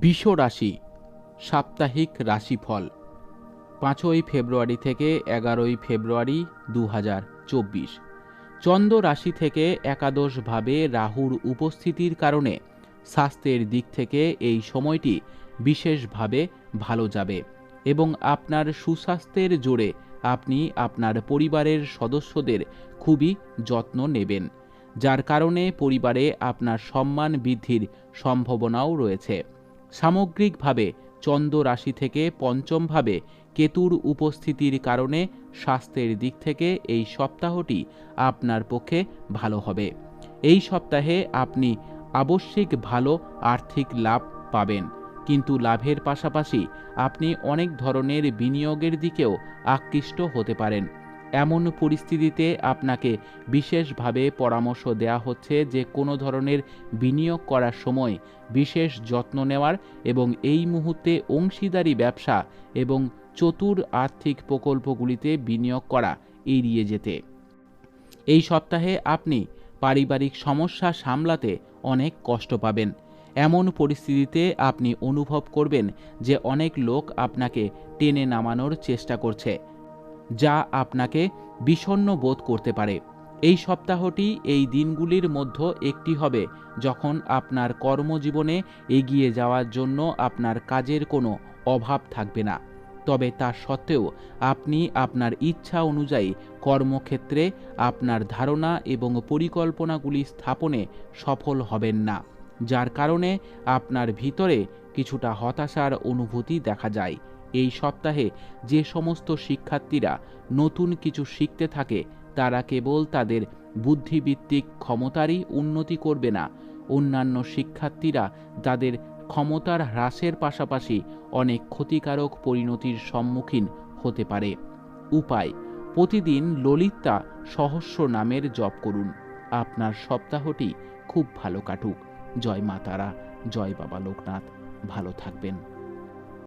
বৃষ রাশি সাপ্তাহিক রাশিফল ৫ই ফেব্রুয়ারি থেকে ১১ই ফেব্রুয়ারি ২০২৪। চন্দ্র রাশি থেকে একাদশভাবে রাহুর উপস্থিতির কারণে স্বাস্থ্যের দিক থেকে এই সময়টি বিশেষভাবে ভালো যাবে এবং আপনার সুস্বাস্থ্যের জোরে আপনি আপনার পরিবারের সদস্যদের খুবই যত্ন নেবেন, যার কারণে পরিবারে আপনার সম্মান বৃদ্ধির সম্ভাবনাও রয়েছে। সামগ্রিকভাবে চন্দ্র রাশি থেকে পঞ্চমভাবে কেতুর উপস্থিতির কারণে স্বাস্থ্যের দিক থেকে এই সপ্তাহটি আপনার পক্ষে ভালো হবে। এই সপ্তাহে আপনি আবশ্যিক ভালো আর্থিক লাভ পাবেন, কিন্তু লাভের পাশাপাশি আপনি অনেক ধরনের বিনিয়োগের দিকেও আকৃষ্ট হতে পারেন। এমন পরিস্থিতিতে আপনাকে বিশেষভাবে পরামর্শ দেওয়া হচ্ছে যে কোনো ধরনের বিনিয়োগ করার সময় বিশেষ যত্ন নেওয়ার এবং এই মুহূর্তে অংশীদারি ব্যবসা এবং চতুর আর্থিক প্রকল্পগুলিতে বিনিয়োগ করা এড়িয়ে যেতে। এই সপ্তাহে আপনি পারিবারিক সমস্যা সামলাতে অনেক কষ্ট পাবেন। এমন পরিস্থিতিতে আপনি অনুভব করবেন যে অনেক লোক আপনাকে টেনে নামানোর চেষ্টা করছে, যা আপনাকে বিষণ্ণ বোধ করতে পারে। এই সপ্তাহটি এই দিনগুলির মধ্যে একটি হবে যখন আপনার কর্মজীবনে এগিয়ে যাওয়ার জন্য আপনার কাজের কোনো অভাব থাকবে না। তবে তা সত্ত্বেও আপনি আপনার ইচ্ছা অনুযায়ী কর্মক্ষেত্রে আপনার ধারণা এবং পরিকল্পনাগুলি স্থাপনে সফল হবেন না, যার কারণে আপনার ভিতরে কিছুটা হতাশার অনুভূতি দেখা যায়। এই সপ্তাহে যে সমস্ত শিক্ষার্থীরা নতুন কিছু শিখতে থাকে তারা কেবল তাদের বুদ্ধিবৃত্তিক ক্ষমতারই উন্নতি করবে না, অন্যান্য শিক্ষার্থীরা তাদের ক্ষমতার হ্রাসের পাশাপাশি অনেক ক্ষতিকারক পরিণতির সম্মুখীন হতে পারে। উপায়: প্রতিদিন ললিতা সহস্র নামের জপ করুন। আপনার সপ্তাহটি খুব ভালো কাটুক। জয় মা তারা, জয় বাবা লোকনাথ। ভালো থাকবেন।